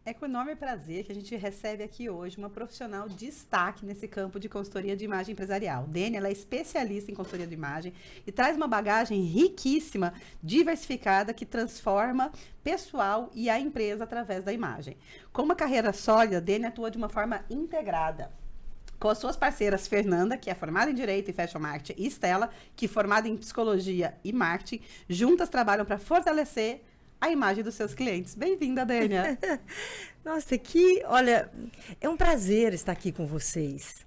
É com enorme prazer que a gente recebe aqui hoje uma profissional de destaque nesse campo de consultoria de imagem empresarial. Dênia, ela é especialista em consultoria de imagem e traz uma bagagem riquíssima, diversificada, que transforma pessoal e a empresa através da imagem. Com uma carreira sólida, Dênia atua de uma forma integrada com as suas parceiras Fernanda, que é formada em Direito e Fashion Marketing, e Estela, que é formada em Psicologia e Marketing. Juntas trabalham para fortalecer a imagem dos seus clientes. Bem-vinda, Dênia. Nossa, olha, é um prazer estar aqui com vocês.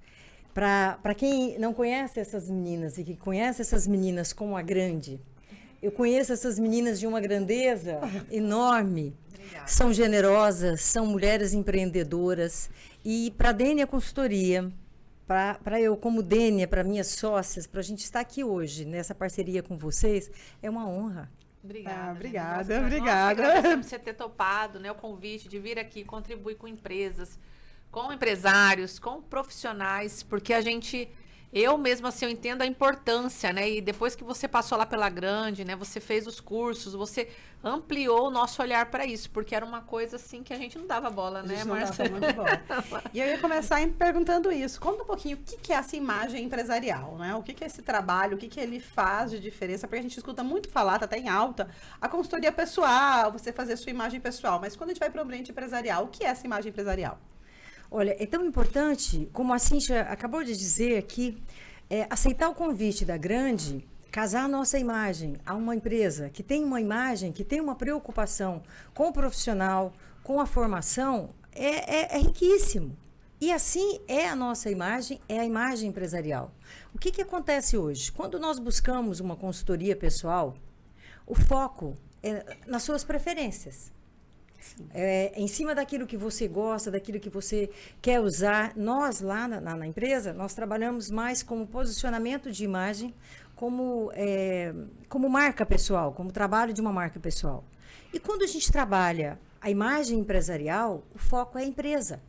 Para quem não conhece essas meninas e que conhece essas meninas como a grande, eu conheço essas meninas de uma grandeza enorme. Obrigada. São generosas, são mulheres empreendedoras. E para a Dênia Consultoria, para eu como Dênia, para minhas sócias, para a gente estar aqui hoje, nessa parceria com vocês, é uma honra. Obrigada. Obrigada. Agradecemos você ter topado, né, o convite de vir aqui contribuir com empresas, com empresários, com profissionais, porque eu mesma assim, eu entendo a importância, né? E depois que você passou lá pela Grande, né, você fez os cursos, você ampliou o nosso olhar para isso, porque era uma coisa assim que a gente não dava bola, né, Marcia? Não dava muito bola. E eu ia começar perguntando isso. Conta um pouquinho o que é essa imagem empresarial, né? O que é esse trabalho, o que ele faz de diferença, porque a gente escuta muito falar, tá até em alta, a consultoria pessoal, você fazer a sua imagem pessoal, mas quando a gente vai para o ambiente empresarial, o que é essa imagem empresarial? Olha, é tão importante, como a Cíntia acabou de dizer aqui, aceitar o convite da Grande, casar a nossa imagem a uma empresa que tem uma imagem, que tem uma preocupação com o profissional, com a formação, é riquíssimo. E assim é a nossa imagem, é a imagem empresarial. O que acontece hoje? Quando nós buscamos uma consultoria pessoal, o foco é nas suas preferências. Em cima daquilo que você gosta, daquilo que você quer usar. Nós lá na empresa, nós trabalhamos mais como posicionamento de imagem, como marca pessoal, como trabalho de uma marca pessoal. E quando a gente trabalha a imagem empresarial, o foco é a empresa.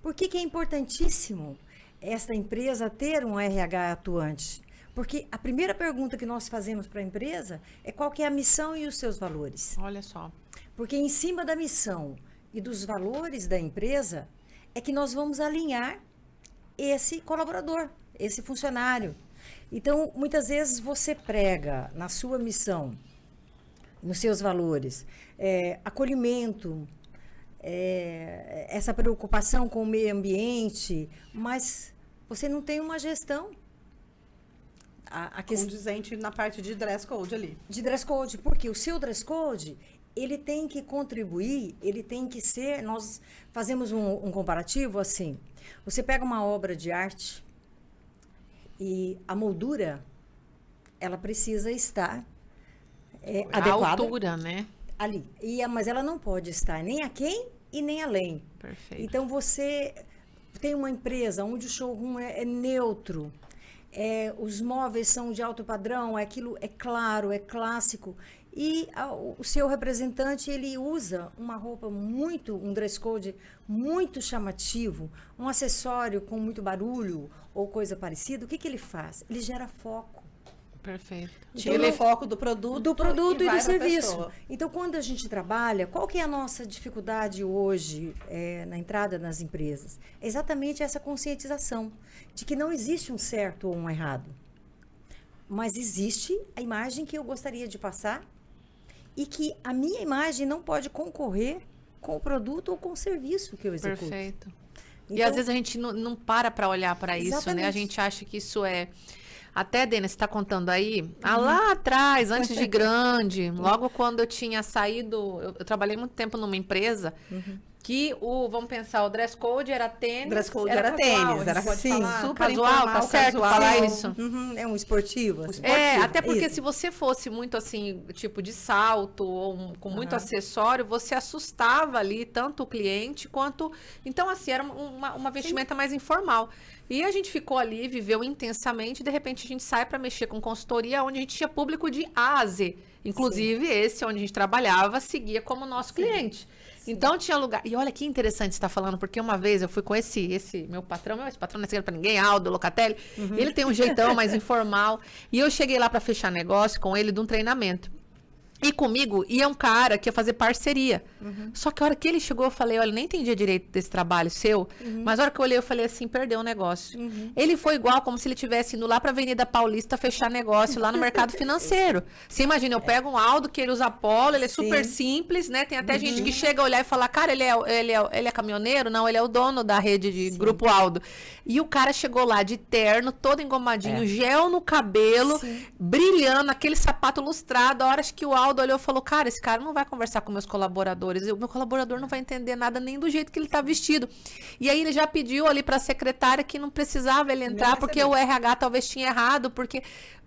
Por que é importantíssimo esta empresa ter um RH atuante? Porque a primeira pergunta que nós fazemos para a empresa é qual que é a missão e os seus valores. Olha só. Porque em cima da missão e dos valores da empresa é que nós vamos alinhar esse colaborador, esse funcionário. Então, muitas vezes você prega na sua missão, nos seus valores, acolhimento, essa preocupação com o meio ambiente, mas você não tem uma gestão. Condizente na parte de dress code ali. De dress code, porque o seu dress code, ele tem que contribuir, ele tem que ser... Nós fazemos um comparativo assim. Você pega uma obra de arte e a moldura, ela precisa estar adequada. A altura, né? Ali. Mas ela não pode estar nem aquém e nem além. Perfeito. Então, você tem uma empresa onde o showroom é neutro, os móveis são de alto padrão, aquilo é claro, é clássico. E o seu representante, ele usa uma roupa um dress code muito chamativo, um acessório com muito barulho ou coisa parecida. O que ele faz? Ele gera foco. Perfeito. Tira o foco do produto e do serviço. Então, quando a gente trabalha, qual que é a nossa dificuldade hoje na entrada nas empresas? É exatamente essa conscientização de que não existe um certo ou um errado. Mas existe a imagem que eu gostaria de passar e que a minha imagem não pode concorrer com o produto ou com o serviço que eu executo. Perfeito. Então, e às vezes a gente não para olhar para isso, né? A gente acha que isso é... Até, Dênia, você está contando aí, lá atrás, antes de Grande, logo quando eu tinha saído, eu trabalhei muito tempo numa empresa que vamos pensar, o dress code era tênis. Dress code era tênis, era super casual, tá certo falar isso? É um esportivo. Até porque se você fosse muito assim, tipo de salto ou com muito acessório, você assustava ali tanto o cliente quanto... Então, assim, era uma vestimenta mais informal. E a gente ficou ali, viveu intensamente, de repente a gente sai para mexer com consultoria, onde a gente tinha público de A a Z. Inclusive, esse onde a gente trabalhava, seguia como nosso cliente. Sim. Então, tinha lugar... E olha que interessante você estar falando, porque uma vez eu fui com esse meu patrão, esse patrão não é segredo pra ninguém, Aldo Locatelli, ele tem um jeitão mais informal, e eu cheguei lá para fechar negócio com ele de um treinamento. E comigo ia um cara que ia fazer parceria. Só que a hora que ele chegou, eu falei, olha, nem entendia direito desse trabalho seu. Mas a hora que eu olhei, eu falei assim, perdeu o negócio. Ele foi igual como se ele tivesse indo lá pra Avenida Paulista fechar negócio lá no mercado financeiro. Você imagina, eu pego um Aldo que ele usa polo, ele é super simples, né? Tem até gente que chega a olhar e falar, cara, ele é caminhoneiro? Não, ele é o dono da rede de Grupo Aldo. E o cara chegou lá de terno, todo engomadinho, gel no cabelo, brilhando, aquele sapato lustrado. A hora que o Aldo olhou e falou, cara, esse cara não vai conversar com meus colaboradores. O meu colaborador não vai entender nada nem do jeito que ele tá vestido. E aí ele já pediu ali pra secretária que não precisava ele entrar, porque o RH talvez tinha errado, porque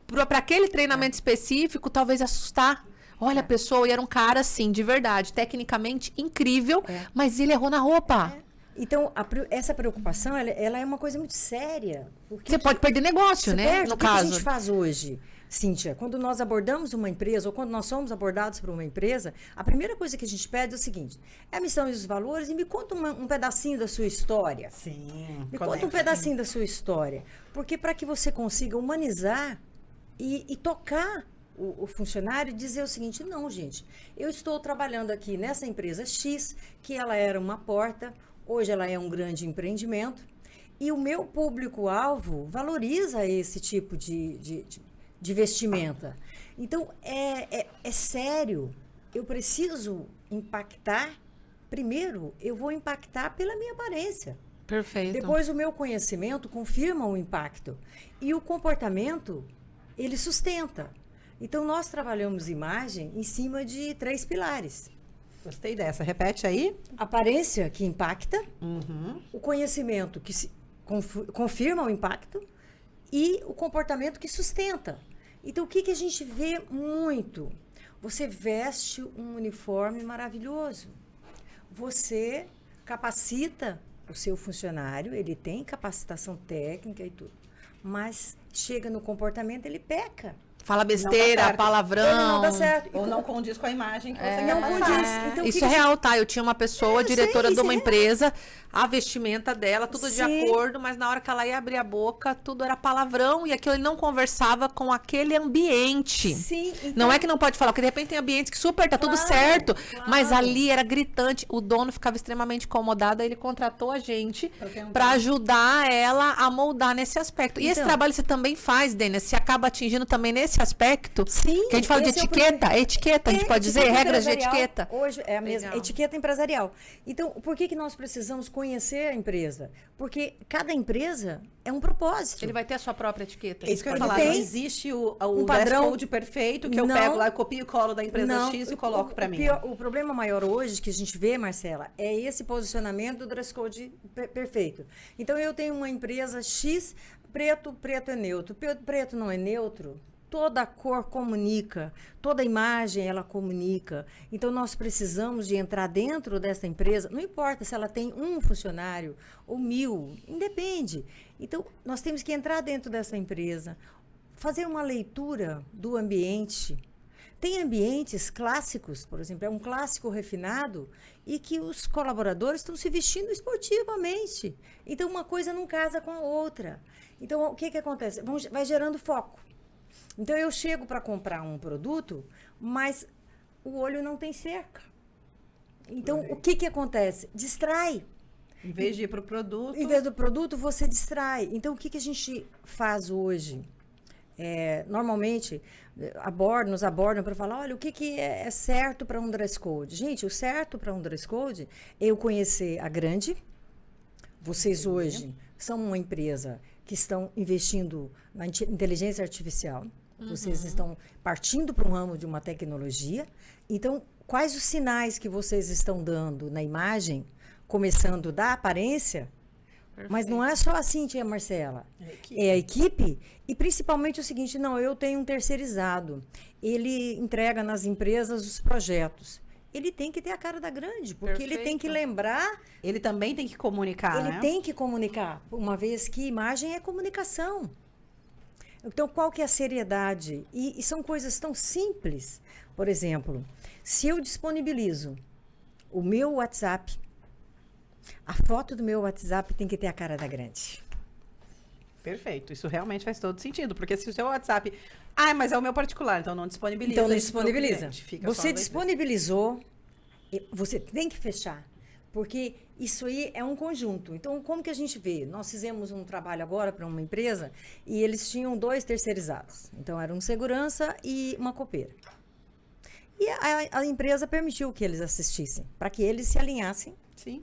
para aquele treinamento específico, talvez assustar. Olha a pessoa, e era um cara assim, de verdade, tecnicamente incrível, mas ele errou na roupa. Então, essa preocupação, ela é uma coisa muito séria. Você pode perder negócio, né? No O que caso. a gente faz hoje, Cíntia? Quando nós abordamos uma empresa, ou quando nós somos abordados por uma empresa, a primeira coisa que a gente pede é o seguinte: é a missão e os valores, e me conta um pedacinho da sua história. Sim. Me conta um pedacinho da sua história. Porque para que você consiga humanizar e tocar o funcionário e dizer o seguinte: não, gente, eu estou trabalhando aqui nessa empresa X, que ela era uma porta, hoje ela é um grande empreendimento, e o meu público-alvo valoriza esse tipo de vestimenta. Então, é sério. Eu preciso impactar. Primeiro, eu vou impactar pela minha aparência. Perfeito. Depois, o meu conhecimento confirma o impacto. E o comportamento, ele sustenta. Então, nós trabalhamos imagem em cima de 3 pilares. Gostei dessa. Repete aí. Aparência, que impacta. O conhecimento, que confirma o impacto. E o comportamento, que sustenta. Então, o que a gente vê muito? Você veste um uniforme maravilhoso. Você capacita o seu funcionário, ele tem capacitação técnica e tudo. Mas chega no comportamento, ele peca. Fala besteira, palavrão. Ele não dá certo. Ou não condiz com a imagem que você não quer condiz. passar. Então, Isso é real, tá? Eu tinha uma pessoa, diretora de uma isso é empresa, a vestimenta dela, tudo de Sim. acordo, mas na hora que ela ia abrir a boca, tudo era palavrão e aquilo ele não conversava com aquele ambiente. Sim, então, Não é que não pode falar, porque de repente tem ambientes que super, tá tudo Claro, certo, claro. mas ali era gritante. O dono ficava extremamente incomodado, aí ele contratou a gente tentar. pra ajudar ela a moldar nesse aspecto. E esse Então. trabalho você também faz, Dênia, você acaba atingindo também nesse aspecto? Sim, Que a gente fala de esse é o etiqueta, etiqueta, a gente pode dizer, regras de empresarial. etiqueta. Hoje é a mesma, Legal. etiqueta empresarial. Então, por que nós precisamos conhecer a empresa? Porque cada empresa é um propósito. Ele vai ter a sua própria etiqueta. É isso que eu ia Ele falar. tem Não existe o dress padrão. code perfeito que eu Não. pego lá, copio e colo da empresa Não, X e coloco para mim. O problema maior hoje que a gente vê, Marcela, é esse posicionamento do dress code perfeito. Então, eu tenho uma empresa X, preto é neutro. Preto não é neutro. Toda a cor comunica, toda a imagem ela comunica. Então, nós precisamos de entrar dentro dessa empresa, não importa se ela tem um funcionário ou 1000, independe. Então, nós temos que entrar dentro dessa empresa, fazer uma leitura do ambiente. Tem ambientes clássicos, por exemplo, é um clássico refinado e que os colaboradores estão se vestindo esportivamente. Então, uma coisa não casa com a outra. Então, o que acontece? Vai gerando foco. Então, eu chego para comprar um produto, mas o olho não tem cerca. Então, o que acontece? Distrai. Em vez de ir para o produto. Em vez do produto, você distrai. Então, o que a gente faz hoje? Normalmente, nos abordam para falar, olha, o que é certo para um dress code? Gente, o certo para um dress code é eu conhecer a Grande. Vocês hoje são uma empresa que estão investindo na inteligência artificial. Vocês estão partindo para um ramo de uma tecnologia. Então, quais os sinais que vocês estão dando na imagem, começando da aparência? Perfeito. Mas não é só assim, tia Marcela. É a equipe. E principalmente o seguinte, não, eu tenho um terceirizado. Ele entrega nas empresas os projetos. Ele tem que ter a cara da Grande, porque ele tem que lembrar. Ele também tem que comunicar, Ele tem que comunicar, uma vez que imagem é comunicação. Então, qual que é a seriedade? E são coisas tão simples. Por exemplo, se eu disponibilizo o meu WhatsApp, a foto do meu WhatsApp tem que ter a cara da Grande. Perfeito. Isso realmente faz todo sentido. Porque se o seu WhatsApp... mas é o meu particular, então não disponibiliza. Então não isso pro disponibiliza. cliente, fica só Você no da empresa. disponibilizou, você tem que fechar. Porque isso aí é um conjunto. Então, como que a gente vê? Nós fizemos um trabalho agora para uma empresa e eles tinham 2 terceirizados. Então, era um segurança e uma copeira. E a empresa permitiu que eles assistissem, para que eles se alinhassem. Sim.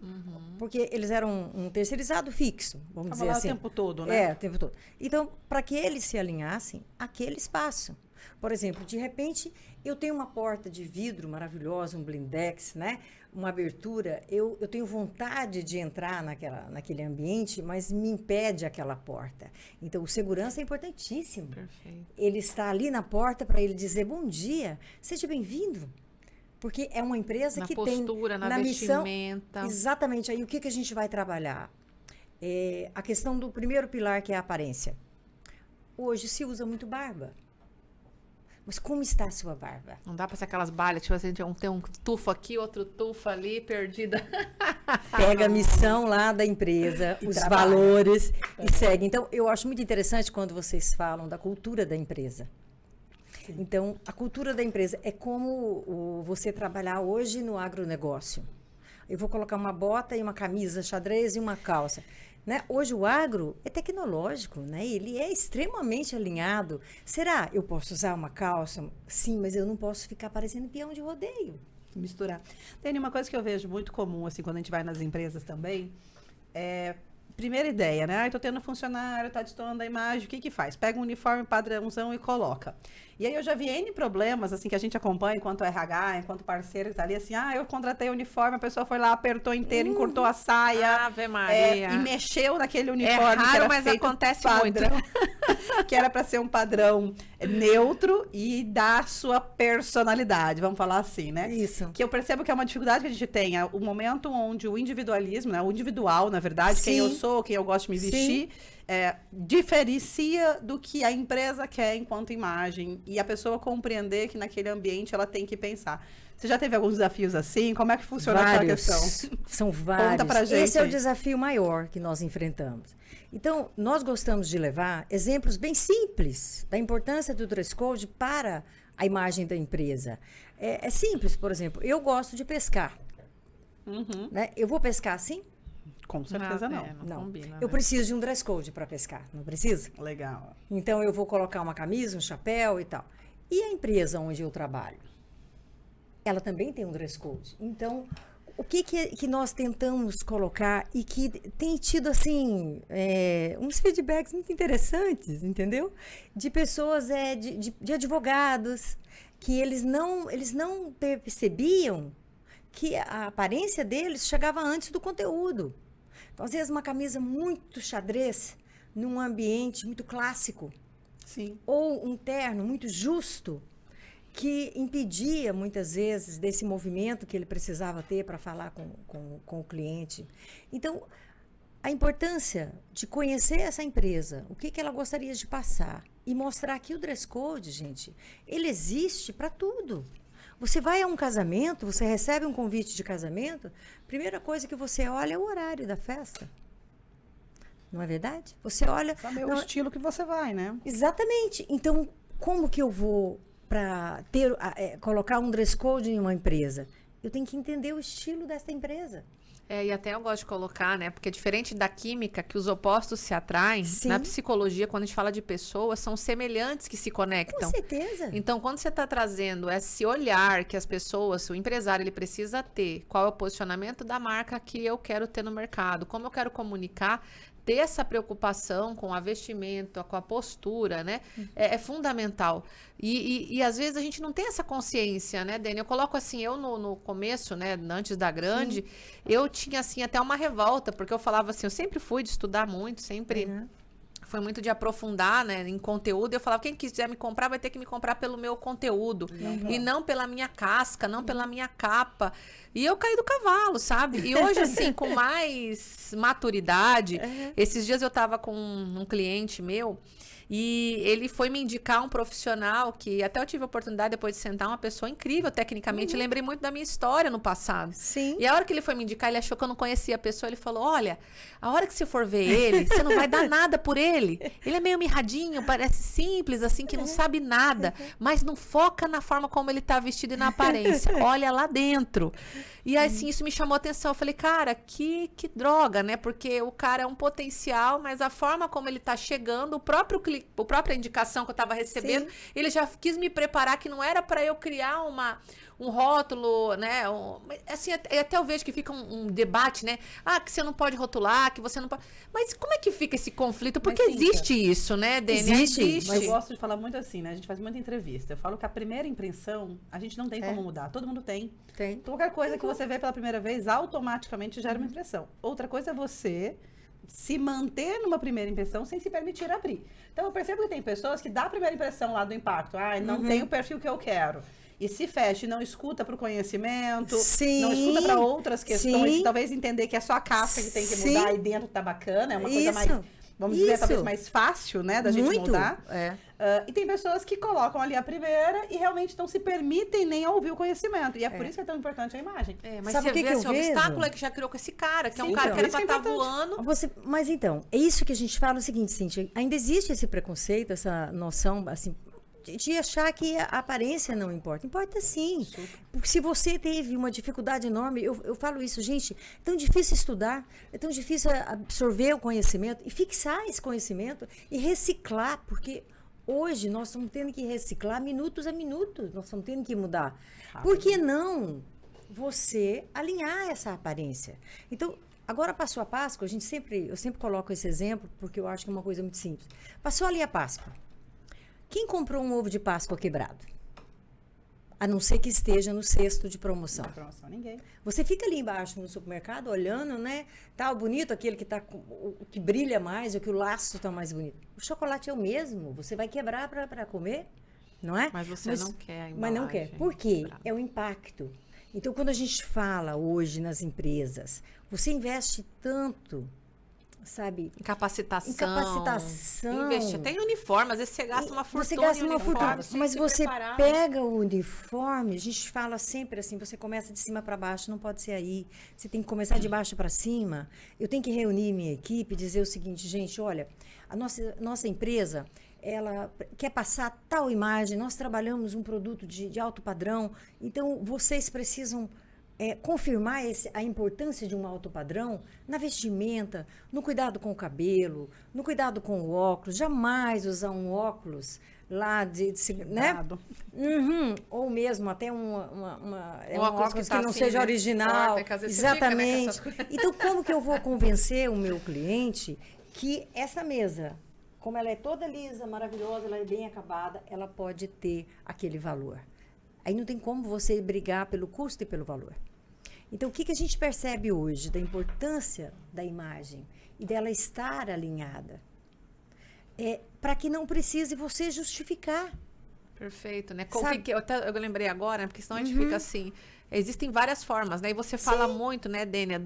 Porque eles eram um terceirizado fixo, vamos Tava dizer lá assim. o tempo todo, né? O tempo todo. Então, para que eles se alinhassem àquele espaço. Por exemplo, de repente, eu tenho uma porta de vidro maravilhosa, um blindex, né? Uma abertura. Eu tenho vontade de entrar naquele ambiente, mas me impede aquela porta. Então, o segurança é importantíssimo. Perfeito. Ele está ali na porta para ele dizer bom dia, seja bem-vindo. Porque é uma empresa Na que postura, tem na missão. vestimenta. Exatamente. Aí o que a gente vai trabalhar? A questão do primeiro pilar, que é a aparência. Hoje se usa muito barba. Mas como está a sua barba? Não dá pra ser aquelas balhas, tipo assim, tem um tufo aqui, outro tufo ali, perdida. Pega a missão lá da empresa, os valores e segue. Então, eu acho muito interessante quando vocês falam da cultura da empresa. Sim. Então, a cultura da empresa é como você trabalhar hoje no agronegócio. Eu vou colocar uma bota e uma camisa xadrez e uma calça. Né? Hoje o agro é tecnológico, né? Ele é extremamente alinhado. Será? Eu posso usar uma calça? Sim, mas eu não posso ficar parecendo peão de rodeio. Misturar. Tem uma coisa que eu vejo muito comum, assim, quando a gente vai nas empresas também, primeira ideia, né? Tô tendo funcionário, tá destoando a imagem, o que faz? Pega um uniforme padrãozão e coloca. E aí eu já vi N problemas, assim, que a gente acompanha enquanto RH, enquanto parceiro que tá ali, assim, eu contratei o uniforme, a pessoa foi lá, apertou inteiro, encurtou a saia. Ave Maria. E mexeu naquele uniforme. É raro, que era mas feito acontece padrão, muito. que era para ser um padrão neutro e dar sua personalidade, vamos falar assim, né? Isso. Que eu percebo que é uma dificuldade que a gente tem, o momento onde o individualismo, né, o individual, na verdade, Sim. quem eu sou, quem eu gosto de me vestir, diferencia do que a empresa quer enquanto imagem e a pessoa compreender que naquele ambiente ela tem que pensar. Você já teve alguns desafios assim? Como é que funciona Vários. essa questão? São vários. Conta pra gente. Esse é o aí. desafio maior que nós enfrentamos. Então, nós gostamos de levar exemplos bem simples da importância do dress code para a imagem da empresa. É simples, por exemplo, eu gosto de pescar. Uhum. Né? Eu vou pescar assim? Com certeza não. Não combina, Eu né? preciso de um dress code para pescar, não precisa? Legal. Então, eu vou colocar uma camisa, um chapéu e tal. E a empresa onde eu trabalho? Ela também tem um dress code. Então, o que nós tentamos colocar e que tem tido, assim, uns feedbacks muito interessantes, entendeu? De pessoas, de advogados, que eles não percebiam que a aparência deles chegava antes do conteúdo. Então, às vezes, uma camisa muito xadrez, num ambiente muito clássico, Sim. ou um terno muito justo, que impedia, muitas vezes, desse movimento que ele precisava ter para falar com o cliente. Então, a importância de conhecer essa empresa, o que ela gostaria de passar, e mostrar que o dress code, gente, ele existe para tudo. Você vai a um casamento, você recebe um convite de casamento, a primeira coisa que você olha é o horário da festa. Não é verdade? Você olha... Saber o estilo que você vai, né? Exatamente. Então, como que eu vou para colocar um dress code em uma empresa? Eu tenho que entender o estilo dessa empresa. E até eu gosto de colocar, né? Porque diferente da química, que os opostos se atraem, Sim. na psicologia, quando a gente fala de pessoas, são semelhantes que se conectam. Com certeza. Então, quando você está trazendo esse olhar que as pessoas, o empresário, ele precisa ter, qual é o posicionamento da marca que eu quero ter no mercado, como eu quero comunicar, ter essa preocupação com a vestimenta, com a postura, né? É fundamental. E às vezes a gente não tem essa consciência, né, Dani? Eu coloco assim, eu no começo, né, antes da Grande, Sim. eu tinha assim até uma revolta, porque eu falava assim, eu sempre fui de estudar muito, sempre... Uhum. Foi muito de aprofundar, né, em conteúdo. Eu falava, quem quiser me comprar vai ter que me comprar pelo meu conteúdo. E não pela minha casca, não pela minha capa. E eu caí do cavalo, sabe? E hoje, assim, com mais maturidade, esses dias eu tava com um cliente meu E ele foi me indicar um profissional que até eu tive a oportunidade depois de sentar, uma pessoa incrível tecnicamente. Lembrei muito da minha história no passado. Sim. E a hora que ele foi me indicar, ele achou que eu não conhecia a pessoa. Ele falou, olha, a hora que você for ver ele, você não vai dar nada por ele. Ele é meio mirradinho, parece simples, assim, que não sabe nada. Mas não foca na forma como ele tá vestido e na aparência. Olha lá dentro. E assim, isso me chamou a atenção. Eu falei, cara, que droga, né? Porque o cara é um potencial, mas a forma como ele tá chegando, a própria indicação que eu tava recebendo, ele já quis me preparar que não era para eu criar um rótulo, né? Assim, até eu vejo que fica um debate, né? Ah, que você não pode rotular, que você não pode... Mas como é que fica esse conflito? Porque existe isso, né, Dênia? Existe. Mas eu gosto de falar muito assim, né? A gente faz muita entrevista. Eu falo que a primeira impressão, a gente não tem como mudar. Todo mundo tem. Tem. Qualquer coisa que você vê pela primeira vez, automaticamente gera uma impressão. Outra coisa é você se manter numa primeira impressão sem se permitir abrir. Então, eu percebo que tem pessoas que dá a primeira impressão lá do impacto. Ah, não tem o perfil que eu quero. E se fecha e não escuta para o conhecimento, não escuta para outras questões, talvez entender que é só a casca que tem que mudar e dentro tá bacana, é uma coisa mais, vamos dizer, talvez mais fácil, né, da gente mudar. E tem pessoas que colocam ali a primeira e realmente não se permitem nem ouvir o conhecimento. E é por isso que é tão importante a imagem. Mas sabe você o que vê eu esse obstáculo é que já criou com esse cara, que é um cara que era pra estar voando. Mas então, é isso que a gente fala o seguinte, Cíntia, ainda existe esse preconceito, essa noção, assim, de achar que a aparência não importa. Importa sim. Porque se você teve uma dificuldade enorme, eu falo isso, gente, é tão difícil estudar, é tão difícil absorver o conhecimento e fixar esse conhecimento e reciclar, porque hoje nós estamos tendo que reciclar minutos a minutos, nós estamos tendo que mudar. Por que não você alinhar essa aparência? Então, agora passou a Páscoa, eu sempre coloco esse exemplo, porque eu acho que é uma coisa muito simples. Passou ali a Páscoa. Quem comprou um ovo de Páscoa quebrado? A não ser que esteja no cesto de promoção. Ninguém. Você fica ali embaixo no supermercado olhando, né? Tá bonito, aquele que brilha mais, ou que o laço tá mais bonito. O chocolate é o mesmo, você vai quebrar para comer, não é? Mas você não quer a embalagem. Mas não quer. Por quê? É o impacto. Então, quando a gente fala hoje nas empresas, você investe tanto, sabe? Em capacitação. Investir. Tem uniforme, às vezes você gasta uma fortuna. Você gasta uma fortuna, mas você preparar. pega o uniforme, a gente fala sempre assim, você começa de cima para baixo, não pode ser aí. Você tem que começar de baixo para cima. Eu tenho que reunir minha equipe e dizer o seguinte, gente, olha, a nossa empresa, ela quer passar tal imagem, nós trabalhamos um produto de alto padrão, então vocês precisam confirmar a importância de um alto padrão na vestimenta, no cuidado com o cabelo, no cuidado com o óculos. Jamais usar um óculos lá né? Ou mesmo até um óculos que não assim, seja né? original. Porta, que exatamente. Fica, né, então, como que eu vou convencer o meu cliente que essa mesa, como ela é toda lisa, maravilhosa, ela é bem acabada, ela pode ter aquele valor? Aí não tem como você brigar pelo custo e pelo valor. Então, o que a gente percebe hoje da importância da imagem e dela estar alinhada? Para que não precise você justificar. Perfeito, né? Eu lembrei agora, né? Porque senão a gente fica assim... Existem várias formas, né? E você fala muito, né, Dênia,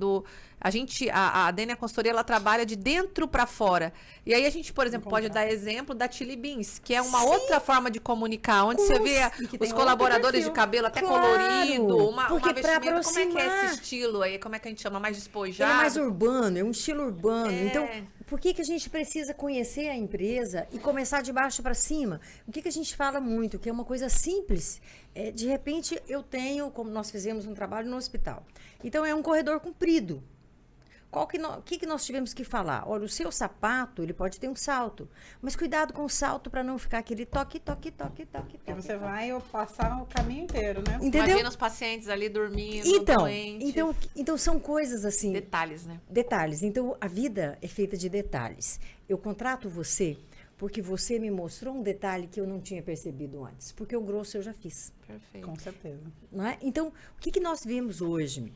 a Dênia Consultoria, ela trabalha de dentro para fora. E aí a gente, por exemplo, pode dar exemplo da Chili Beans, que é uma outra forma de comunicar, onde você vê os colaboradores de cabelo até colorido, uma vestimenta. Como é que é esse estilo aí? Como é que a gente chama? Mais despojado? Ele é mais urbano, é um estilo urbano. Então, por que a gente precisa conhecer a empresa e começar de baixo para cima? O que a gente fala muito, que é uma coisa simples. De repente, eu tenho, como nós fizemos um trabalho no hospital. Então, é um corredor comprido. O que nós tivemos que falar? Olha, o seu sapato, ele pode ter um salto. Mas cuidado com o salto para não ficar aquele toque. Porque você vai passar o caminho inteiro, né? Entendeu? Imagina os pacientes ali dormindo, doentes. Então, são coisas assim... Detalhes, né? Detalhes. Então, a vida é feita de detalhes. Eu contrato você porque você me mostrou um detalhe que eu não tinha percebido antes. Porque o grosso eu já fiz. Perfeito. Com certeza. Não é? Então, o que nós vimos hoje?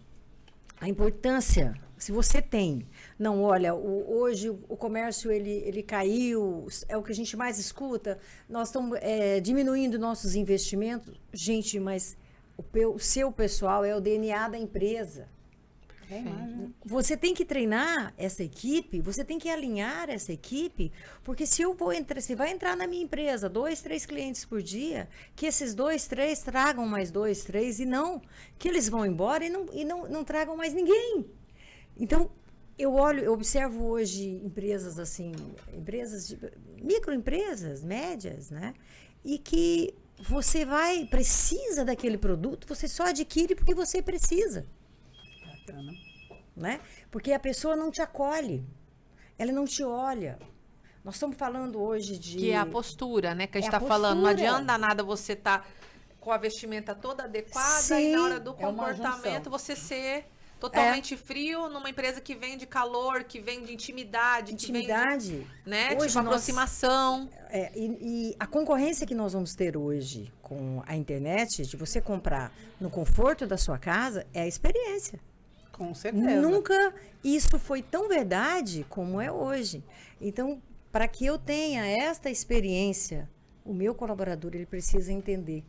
A importância, se você tem, não, olha, hoje o comércio ele caiu, é o que a gente mais escuta, nós estamos diminuindo nossos investimentos. Gente, mas o seu pessoal é o DNA da empresa. Perfeito. Você tem que treinar essa equipe, você tem que alinhar essa equipe, porque se vai entrar na minha empresa 2, 3 clientes por dia, que esses 2, 3 tragam mais 2, 3 e não que eles vão embora e não tragam mais ninguém. Então, eu observo hoje empresas assim, microempresas, médias, né? E que você precisa daquele produto, você só adquire porque você precisa. Bacana. Né? Porque a pessoa não te acolhe, ela não te olha. Nós estamos falando hoje de... Que é a postura, né? Que a gente É a está falando. Não postura. adianta nada você estar com a vestimenta toda adequada Sim. e na hora do É uma comportamento junção. você ser totalmente frio numa empresa que vem de calor, que vem de intimidade, que vem Intimidade. de, né? Hoje Tipo, nós- aproximação. E a concorrência que nós vamos ter hoje com a internet, de você comprar no conforto da sua casa, é a experiência. Com certeza. Nunca isso foi tão verdade como é hoje. Então, para que eu tenha esta experiência, o meu colaborador ele precisa entender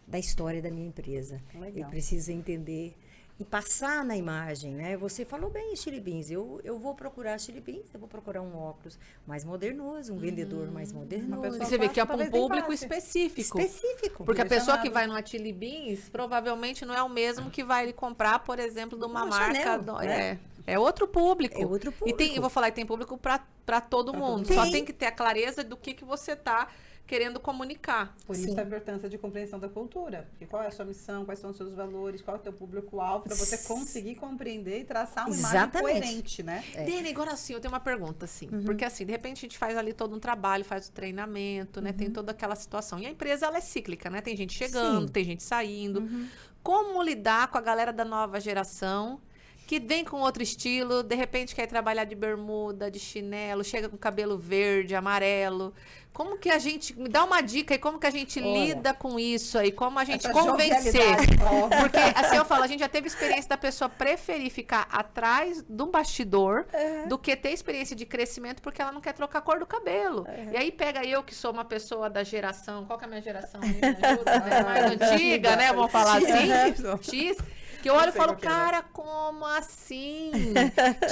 da história da minha empresa. Legal. Ele precisa entender e passar na imagem, né? Você falou bem, Chili Beans. Eu vou procurar Chili Beans, eu vou procurar um óculos mais modernoso, um vendedor mais modernoso. pessoa E você vê que é para um talvez nem público passe. específico. Específico. Porque a pessoa que Direcionado. vai no Chili Beans provavelmente não é o mesmo que vai comprar, por exemplo, de uma Uma marca. Chanel, né? É outro público. É outro E público. eu vou falar, e tem público para todo mundo. mundo. Só Tem. tem que ter a clareza do que você está querendo comunicar. Por Sim. isso a importância de compreensão da cultura. Porque qual é a sua missão, quais são os seus valores, qual é o teu público-alvo, para você conseguir compreender e traçar uma imagem Exatamente. coerente, né? Dene, agora sim, eu tenho uma pergunta, assim. Uhum. Porque, assim, de repente a gente faz ali todo um trabalho, faz o treinamento, né? Uhum. Tem toda aquela situação. E a empresa, ela é cíclica, né? Tem gente chegando, Sim. Uhum. tem gente saindo. Como lidar com a galera da nova geração que vem com outro estilo, de repente quer trabalhar de bermuda, de chinelo, chega com cabelo verde, amarelo. Como que a gente... Me dá uma dica aí, como que a gente Olha, lida com isso aí? Como a gente essa convencer? jovialidade, ó. Porque, assim, eu falo, a gente já teve experiência da pessoa preferir ficar atrás de um bastidor do que ter experiência de crescimento porque ela não quer trocar a cor do cabelo. E aí pega eu, que sou uma pessoa da geração... Qual que é a minha geração? Me ajuda, né? Mais antiga, né? Vamos falar assim. X. Que eu olho e sei falo, qual que é. cara, como assim?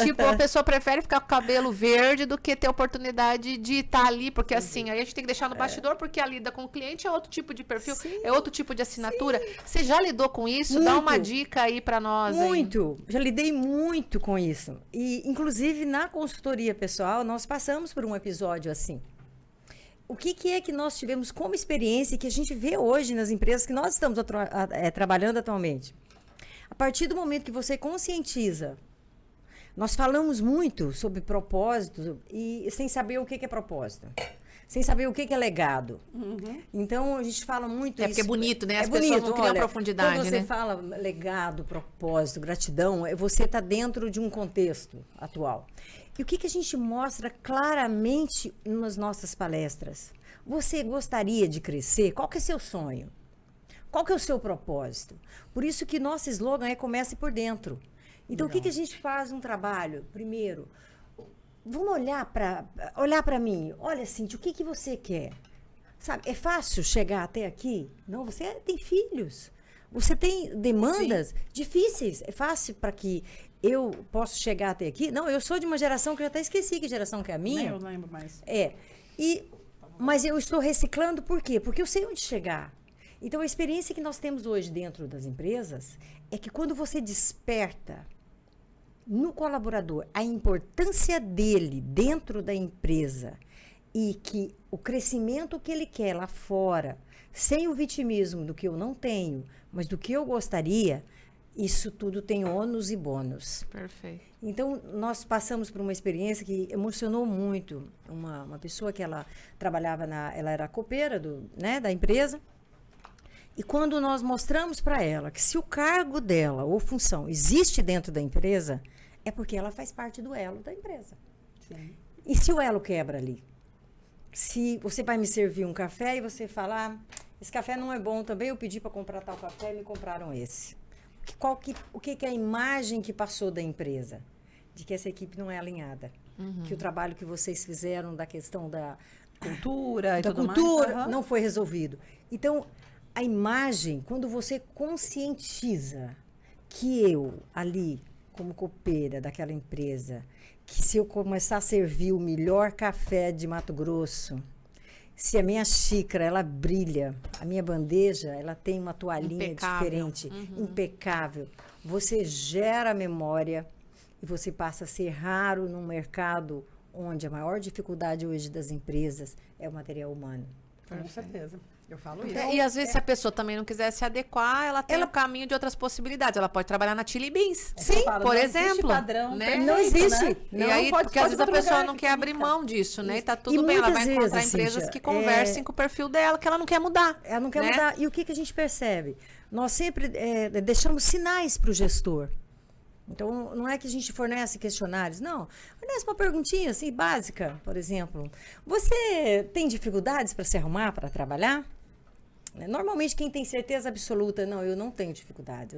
Tipo, a pessoa prefere ficar com o cabelo verde do que ter oportunidade de estar ali, porque assim, aí a gente tem que deixar no bastidor, porque a lida com o cliente é outro tipo de perfil, é outro tipo de assinatura. Você já lidou com isso? Dá uma Muito. dica aí pra nós. Hein? Muito. Já lidei muito com isso. E, inclusive, na consultoria pessoal, nós passamos por um episódio assim. O que é que nós tivemos como experiência e que a gente vê hoje nas empresas que nós estamos trabalhando atualmente? A partir do momento que você conscientiza, nós falamos muito sobre propósito e sem saber o que é propósito. Sem saber o que é legado. Então, a gente fala muito É porque é isso. bonito, né? As É pessoas bonito, não criam olha, profundidade, quando você né? fala legado, propósito, gratidão, você está dentro de um contexto atual. E o que a gente mostra claramente nas nossas palestras? Você gostaria de crescer? Qual que é seu sonho? Qual que é o seu propósito? Por isso que nosso slogan é Comece por Dentro. Então, o que a gente faz um trabalho? Primeiro, vamos olhar para mim. Olha, Cíntia, o que você quer? Sabe, é fácil chegar até aqui? Não, você tem filhos. Você tem demandas difíceis. É fácil para que eu possa chegar até aqui? Não, eu sou de uma geração que eu já até esqueci que geração que é a Nem minha. eu lembro mais. Mas eu estou reciclando por quê? Porque eu sei onde chegar. Então, a experiência que nós temos hoje dentro das empresas é que quando você desperta no colaborador a importância dele dentro da empresa e que o crescimento que ele quer lá fora, sem o vitimismo do que eu não tenho, mas do que eu gostaria, isso tudo tem ônus e bônus. Perfeito. Então, nós passamos por uma experiência que emocionou muito. Uma pessoa que ela trabalhava ela era copeira da empresa. E quando nós mostramos para ela que se o cargo dela ou função existe dentro da empresa, é porque ela faz parte do elo da empresa. Sim. E se o elo quebra ali? Se você vai me servir um café e você falar, esse café não é bom também, eu pedi para comprar tal café e me compraram esse. O que é a imagem que passou da empresa? De que essa equipe não é alinhada. Que o trabalho que vocês fizeram da questão da Cultura e da tudo cultura mais. não foi resolvido. Então, a imagem, quando você conscientiza que eu ali como copeira daquela empresa, que se eu começar a servir o melhor café de Mato Grosso, se a minha xícara, ela brilha, a minha bandeja, ela tem uma toalhinha Impecável. diferente, impecável, você gera memória e você passa a ser raro num mercado onde a maior dificuldade hoje das empresas é o material humano. Com certeza. Eu falo isso. E às vezes, se a pessoa também não quiser se adequar, ela tem o caminho de outras possibilidades. Ela pode trabalhar na Chili Beans. Sim, eu falo, por não existe exemplo. padrão né? perfeito, Não existe. né? E Não, aí, pode- porque às pode vezes a outro pessoa lugar não que quer abrir fica. mão disso, né? E tá E tudo bem, ela vai muitas encontrar vezes, empresas Cíntia, que conversem com o perfil dela, que ela não quer mudar. Ela não quer né? mudar. E o que a gente percebe? Nós sempre deixamos sinais para o gestor. Então, não é que a gente fornece questionários, não. Fornece uma perguntinha assim, básica, por exemplo. Você tem dificuldades para se arrumar, para trabalhar? Normalmente, quem tem certeza absoluta, não, eu não tenho dificuldade,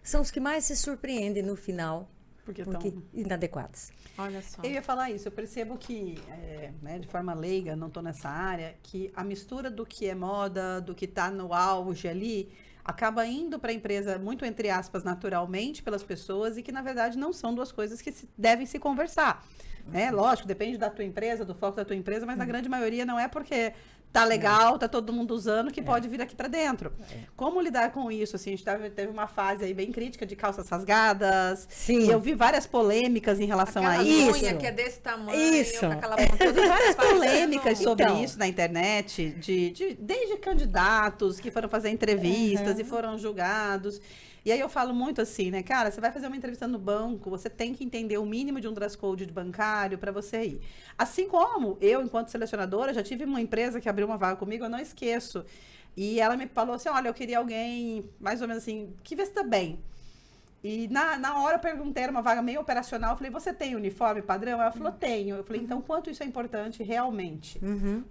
são os que mais se surpreendem no final, Porque porque tão- inadequados. Olha só. Eu ia falar isso, eu percebo que, né, de forma leiga, não estou nessa área, que a mistura do que é moda, do que está no auge ali, acaba indo para a empresa muito, entre aspas, naturalmente pelas pessoas e que, na verdade, não são duas coisas que devem se conversar. Né? Lógico, depende da tua empresa, do foco da tua empresa, mas na grande maioria não é porque tá legal, tá todo mundo usando, que pode vir aqui para dentro. Como lidar com isso? Assim, a gente teve uma fase aí bem crítica de calças rasgadas. Sim. E eu vi várias polêmicas em relação Aquela a isso. unha que é desse tamanho, Isso. com aquela mão toda Várias parecendo- polêmicas sobre Então. isso na internet, desde candidatos que foram fazer entrevistas e foram julgados. E aí eu falo muito assim, né, cara, você vai fazer uma entrevista no banco, você tem que entender o mínimo de um dress code bancário para você ir. Assim como eu, enquanto selecionadora, já tive uma empresa que abriu uma vaga comigo, eu não esqueço. E ela me falou assim, olha, eu queria alguém, mais ou menos assim, que vesta bem. E na hora eu perguntei, era uma vaga meio operacional, eu falei, você tem uniforme padrão? Ela falou, tenho. Eu falei, então quanto isso é importante realmente?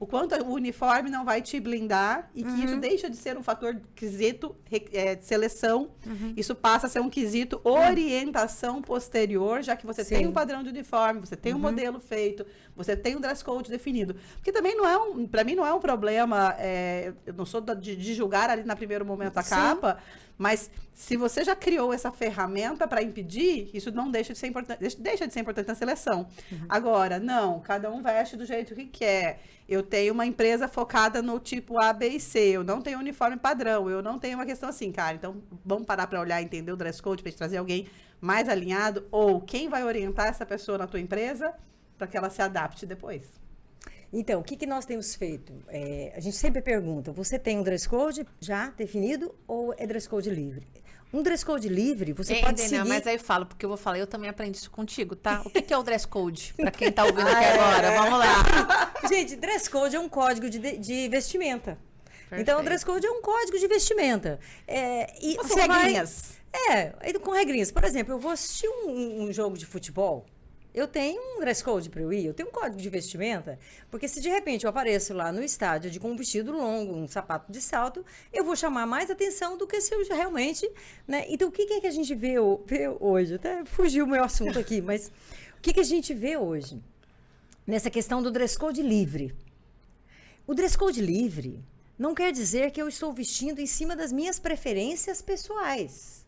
O quanto o uniforme não vai te blindar e que isso deixa de ser um fator quesito de seleção, isso passa a ser um quesito orientação posterior, já que você tem um padrão de uniforme, você tem um modelo feito, você tem um dress code definido. Porque também não é para mim não é um problema, eu não sou de julgar ali no primeiro momento a capa, mas se você já criou essa ferramenta para impedir, isso não deixa de ser importante, deixa de ser importante na seleção. Agora, não, cada um veste do jeito que quer. Eu tenho uma empresa focada no tipo A, B e C, eu não tenho uniforme padrão, eu não tenho uma questão assim, cara. Então, vamos parar para olhar e entender o dress code para trazer alguém mais alinhado ou quem vai orientar essa pessoa na tua empresa para que ela se adapte depois. Então, o que nós temos feito? A gente sempre pergunta, você tem um dress code já definido ou é dress code livre? Um dress code livre, você pode Daniel, seguir... mas aí eu falo, porque eu vou falar, eu também aprendi isso contigo, tá? O que é o dress code? Pra quem tá ouvindo aqui agora, vamos lá. Gente, dress code é um código de vestimenta. Perfeito. Então, o dress code é um código de vestimenta. E São você vai... regrinhas. Com regrinhas. Por exemplo, eu vou assistir um jogo de futebol, eu tenho um dress code para eu ir, eu tenho um código de vestimenta, porque se de repente eu apareço lá no estádio com um vestido longo, um sapato de salto, eu vou chamar mais atenção do que se eu realmente, né? Então, o que é que a gente vê hoje? Até fugiu o meu assunto aqui, mas o que a gente vê hoje nessa questão do dress code livre? O dress code livre não quer dizer que eu estou vestindo em cima das minhas preferências pessoais.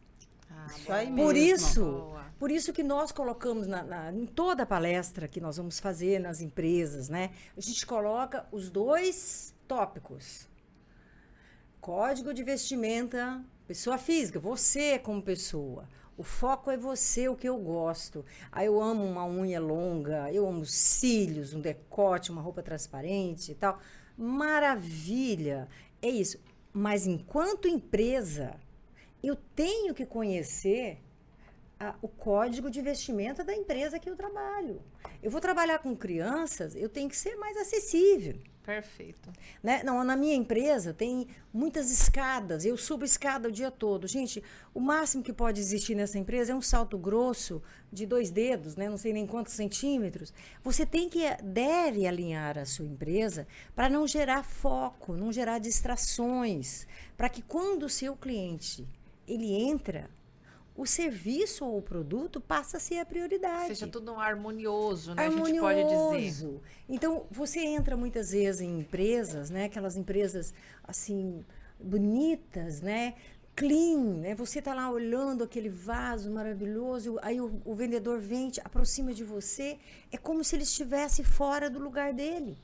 Isso aí Por mesmo. isso, por isso que nós colocamos em toda a palestra que nós vamos fazer nas empresas, né? A gente coloca os dois tópicos. Código de vestimenta, pessoa física, você como pessoa. O foco é você, o que eu gosto. Aí eu amo uma unha longa, eu amo cílios, um decote, uma roupa transparente e tal. Maravilha! É isso. Mas enquanto empresa, eu tenho que conhecer o código de vestimenta da empresa que eu trabalho. Eu vou trabalhar com crianças, eu tenho que ser mais acessível. Perfeito. Né? Não, na minha empresa tem muitas escadas, eu subo escada o dia todo. Gente, o máximo que pode existir nessa empresa é um salto grosso de 2 dedos, né? Não sei nem quantos centímetros. Você deve alinhar a sua empresa para não gerar foco, não gerar distrações, para que quando o seu cliente ele entra, o serviço ou o produto passa a ser a prioridade. Seja tudo harmonioso, né? Harmonioso. A gente pode dizer. Então, você entra muitas vezes em empresas, né? Aquelas empresas, assim, bonitas, né? clean, né? Você tá lá olhando aquele vaso maravilhoso, aí o vendedor vem, aproxima de você, é como se ele estivesse fora do lugar dele.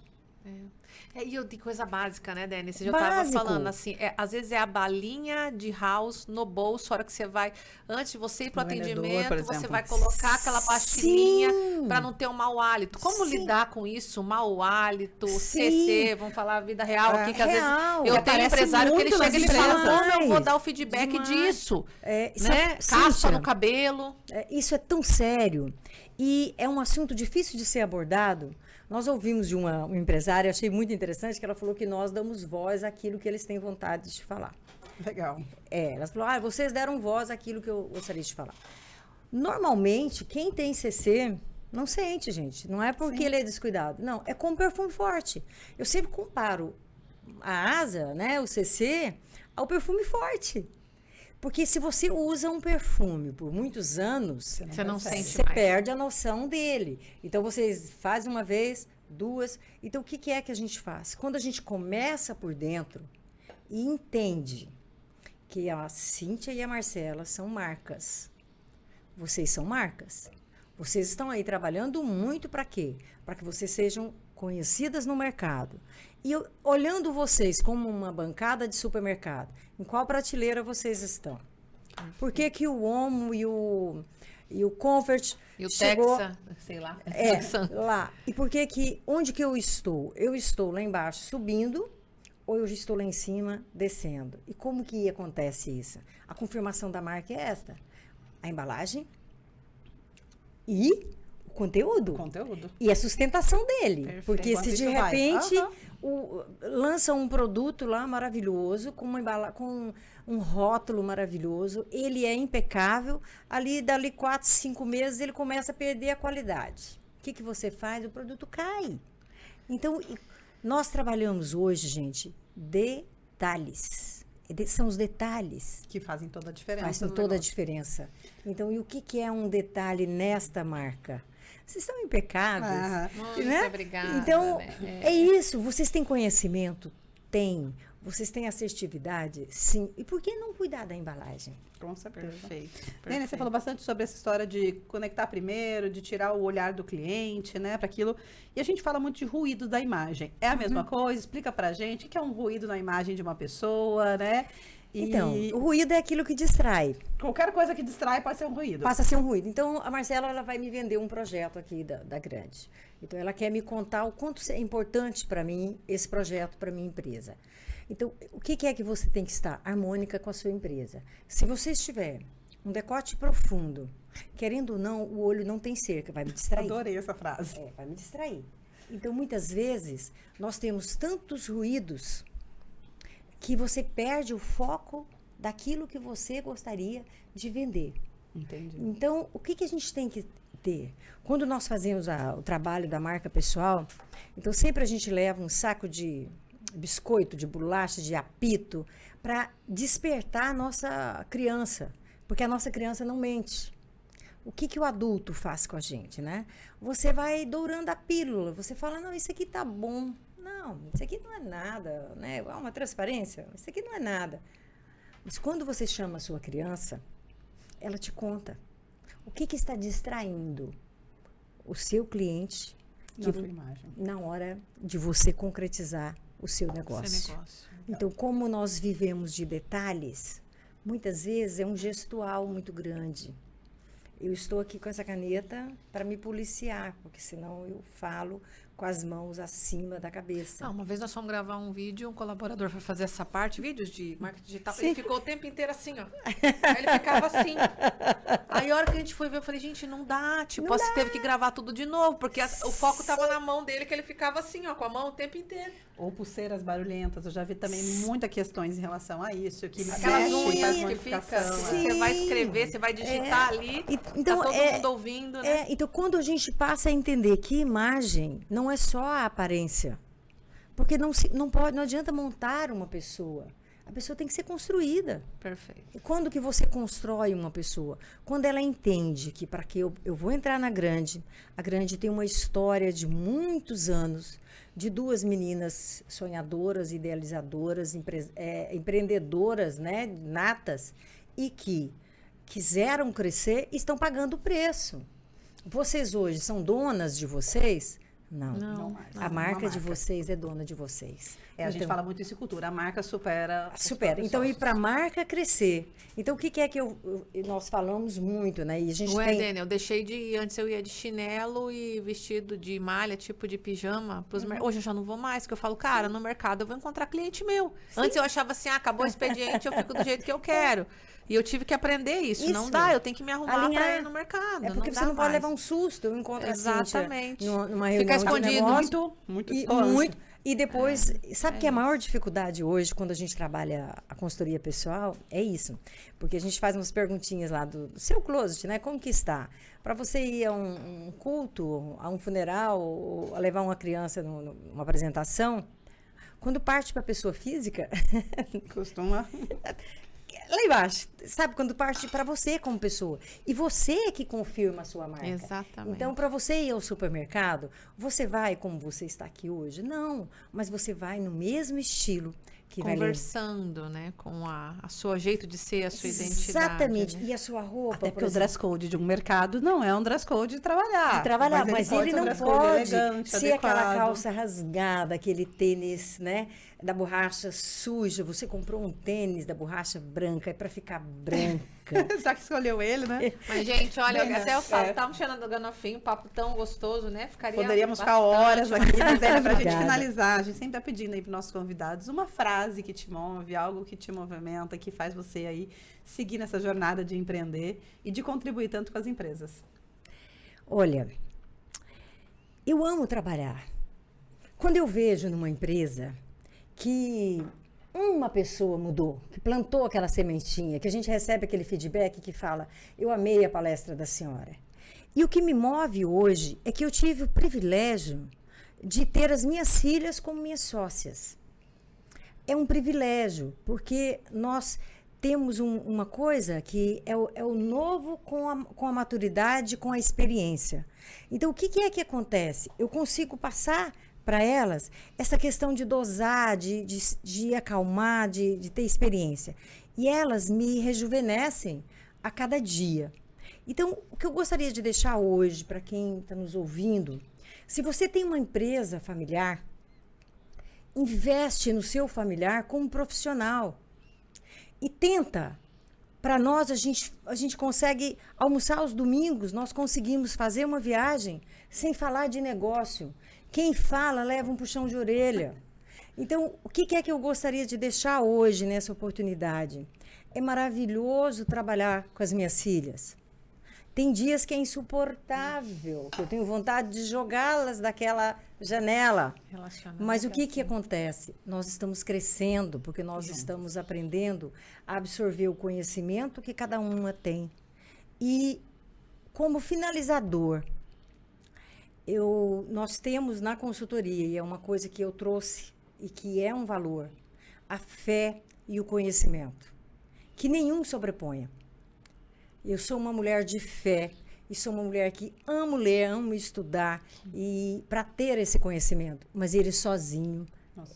E eu de coisa básica, né, Dani? Você já tava Básico. falando assim, às vezes é a balinha de house no bolso, a hora que você vai, antes de você ir pro No vendedor, atendimento, por você exemplo. vai colocar aquela pastilhinha Sim. para não ter um mau hálito. Como Sim. lidar com isso? Mau hálito, Sim. CC, vamos falar a vida real aqui, que às vezes Real. eu tenho um Aparece empresário que ele muito chega e nas ele fala, empresas. como eu vou dar o Demais. feedback Demais. disso? Isso Né? Caspa Cíntia, no cabelo. Isso é tão sério e é um assunto difícil de ser abordado. Nós ouvimos de uma empresária, achei muito interessante, que ela falou que nós damos voz àquilo que eles têm vontade de falar. Legal. Ela falou, vocês deram voz àquilo que eu gostaria de falar. Normalmente, quem tem CC não sente, gente. Não é porque ele é descuidado. Não, é com perfume forte. Eu sempre comparo a asa, né, o CC, ao perfume forte. Porque se você usa um perfume por muitos anos, Você não sente você mais. perde a noção dele. Então, vocês fazem uma vez, duas. Então, o que é que a gente faz? Quando a gente começa por dentro e entende que a Cíntia e a Marcela são marcas. Vocês são marcas. Vocês estão aí trabalhando muito para quê? Para que vocês sejam conhecidas no mercado. E olhando vocês como uma bancada de supermercado, em qual prateleira vocês estão? Por que que o Omo e o Comfort E o chegou... Texa, sei lá. lá. E por que que... Onde que eu estou? Eu estou lá embaixo subindo ou eu estou lá em cima descendo? E como que acontece isso? A confirmação da marca é esta. A embalagem e o conteúdo. Conteúdo. E a sustentação dele. Perfeito. Porque Quanto se de isso vai? repente Aham. lança um produto lá maravilhoso, com um rótulo maravilhoso, ele é impecável, dali 4, 5 meses ele começa a perder a qualidade. O que você faz? O produto cai. Então, nós trabalhamos hoje, gente, detalhes. São os detalhes. Que fazem toda a diferença. Fazem no toda a negócio. diferença. Então, e o que é um detalhe nesta marca? Vocês são impecáveis. Ah, Muito né? obrigada. Então, né? é isso. Vocês têm conhecimento? Tem. Vocês têm assertividade? Sim. E por que não cuidar da embalagem? com certeza. Perfeito. Nene, você falou bastante sobre essa história de conectar primeiro, de tirar o olhar do cliente, né, para aquilo. E a gente fala muito de ruído da imagem. É a mesma coisa? Explica pra gente o que é um ruído na imagem de uma pessoa, né? E Então, o ruído é aquilo que distrai. qualquer coisa que distrai pode ser um ruído. Passa a ser um ruído. Então, a Marcela ela vai me vender um projeto aqui da Grande. Então, ela quer me contar o quanto é importante para mim esse projeto para minha empresa. Então, o que é que você tem que estar harmônica com a sua empresa? Se você estiver um decote profundo, querendo ou não, o olho não tem cerca, vai me distrair. Adorei essa frase. Vai me distrair. Então, muitas vezes, nós temos tantos ruídos que você perde o foco daquilo que você gostaria de vender. Entendi. Então, o que a gente tem que ter? Quando nós fazemos o trabalho da marca pessoal, então sempre a gente leva um saco de biscoito, de bolacha, de apito, para despertar a nossa criança. Porque a nossa criança não mente. O que o adulto faz com a gente, né? Você vai dourando a pílula, você fala, não, isso aqui tá bom. Não, isso aqui não é nada, né? É uma transparência, isso aqui não é nada. Mas quando você chama a sua criança, ela te conta. O que está distraindo o seu cliente Na sua imagem. na hora de você concretizar o seu negócio? Esse negócio. Então, como nós vivemos de detalhes, muitas vezes é um gestual muito grande. Eu estou aqui com essa caneta para me policiar, porque senão eu falo com as mãos acima da cabeça. Não, uma vez nós fomos gravar um vídeo, um colaborador foi fazer essa parte, vídeos de marketing digital, Sim. ele ficou o tempo inteiro assim, ó. Aí ele ficava assim. Aí a hora que a gente foi ver, eu falei, gente, não dá. Tipo, você teve que gravar tudo de novo, porque o foco tava na mão dele, que ele ficava assim, ó, com a mão o tempo inteiro. Ou pulseiras barulhentas. Eu já vi também muitas questões em relação a isso. Que Aquelas mexe, unhas faz que fica, modificação. você vai escrever, você vai digitar ali, Então, tá todo mundo ouvindo, né? Então, quando a gente passa a entender que imagem não é só a aparência, porque não adianta montar uma pessoa. A pessoa tem que ser construída. Perfeito. E quando que você constrói uma pessoa? Quando ela entende que para que eu vou entrar na Grande, a Grande tem uma história de muitos anos, de 2 meninas sonhadoras, idealizadoras, empreendedoras, né, natas, e que quiseram crescer e estão pagando o preço. Vocês hoje são donas de vocês? Não. A marca de vocês é dona de vocês. A gente fala muito isso em cultura. A marca supera. Então, e para a marca crescer. Então, o que é que nós falamos muito, né? E a gente Dênia, eu deixei de ir. Antes eu ia de chinelo e vestido de malha, tipo de pijama. Hoje eu já não vou mais, porque eu falo, cara, no mercado eu vou encontrar cliente meu. Sim. Antes eu achava assim, acabou o expediente, eu fico do jeito que eu quero. E eu tive que aprender isso. Não dá, eu tenho que me arrumar para ir no mercado. É porque você não pode levar um susto. Eu encontro exatamente. Numa reunião. Ficar escondido. Muito. E depois, sabe que a maior dificuldade hoje, quando a gente trabalha a consultoria pessoal, é isso. Porque a gente faz umas perguntinhas lá do seu closet, né? Como que está? Para você ir a um culto, a um funeral, ou a levar uma criança numa apresentação, quando parte para a pessoa física... Costuma... Lá embaixo, sabe? Quando parte para você como pessoa. E você é que confirma a sua marca. Exatamente. Então, para você ir ao supermercado, você vai como você está aqui hoje? Não, mas você vai no mesmo estilo. Que conversando, né? Com a sua jeito de ser, a sua identidade. Exatamente. Né? E a sua roupa. Até porque o dress code de um mercado não é um dress code de trabalhar. Mas ele não pode ser adequado. Aquela calça rasgada, aquele tênis, né? Da borracha suja. Você comprou um tênis da borracha branca, é para ficar branca. Já que escolheu ele, né? Mas, gente, olha, até eu falo, estamos chegando no fim, um papo tão gostoso, né? Poderíamos ficar horas aqui, mas é pra gente finalizar. A gente sempre tá pedindo aí pros nossos convidados uma frase que te move, algo que te movimenta, que faz você aí seguir nessa jornada de empreender e de contribuir tanto com as empresas. Olha, eu amo trabalhar. Quando eu vejo numa empresa que uma pessoa mudou, que plantou aquela sementinha, que a gente recebe aquele feedback que fala, eu amei a palestra da senhora. E o que me move hoje é que eu tive o privilégio de ter as minhas filhas como minhas sócias. É um privilégio, porque nós temos uma coisa que é o novo com a maturidade, com a experiência. Então, o que é que acontece? Eu consigo passar para elas essa questão de dosar, de acalmar, de ter experiência. E elas me rejuvenescem a cada dia. Então, o que eu gostaria de deixar hoje para quem está nos ouvindo, se você tem uma empresa familiar, investe no seu familiar como profissional. E tenta. Para nós, a gente consegue almoçar aos domingos, nós conseguimos fazer uma viagem sem falar de negócio. Quem fala leva um puxão de orelha. Então, o que é que eu gostaria de deixar hoje nessa oportunidade? É maravilhoso trabalhar com as minhas filhas. Tem dias que é insuportável, que eu tenho vontade de jogá-las daquela janela. Mas o que acontece? Nós estamos crescendo, porque nós estamos aprendendo a absorver o conhecimento que cada uma tem. E, como finalizador, nós temos na consultoria, e é uma coisa que eu trouxe e que é um valor, a fé e o conhecimento, que nenhum sobreponha. Eu sou uma mulher de fé e sou uma mulher que amo ler, amo estudar e para ter esse conhecimento, mas ele sozinho,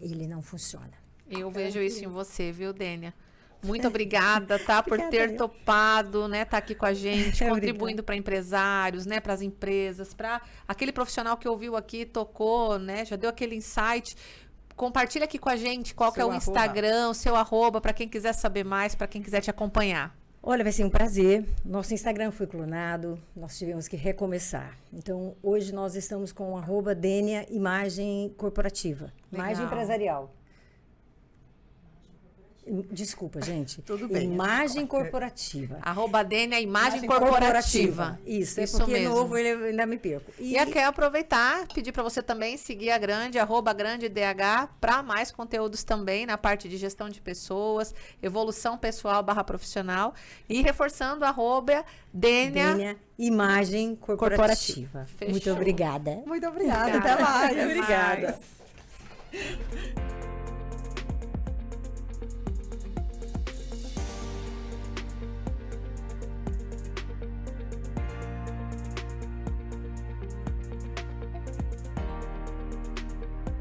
ele não funciona. Eu vejo isso em você, viu, Dênia? Muito obrigada, tá, por ter topado, né, tá aqui com a gente, contribuindo para empresários, né, para as empresas, para aquele profissional que ouviu aqui, tocou, né, já deu aquele insight. Compartilha aqui com a gente qual que é o Instagram, o seu @ para quem quiser saber mais, para quem quiser te acompanhar. Olha, vai ser um prazer. Nosso Instagram foi clonado, nós tivemos que recomeçar. Então, hoje nós estamos com o @Dênia Imagem Corporativa, Imagem Empresarial. Desculpa, gente. Tudo bem. Imagem Corporativa. @Dênia Imagem Corporativa. Isso, é porque mesmo. Novo ele ainda me perco. E eu quero aproveitar, pedir para você também seguir a Grande, @GrandeDH, para mais conteúdos também na parte de gestão de pessoas, evolução pessoal /profissional. E reforçando Dênia Imagem Corporativa. Fechou. Muito obrigada. Muito obrigada. Até mais. Obrigada.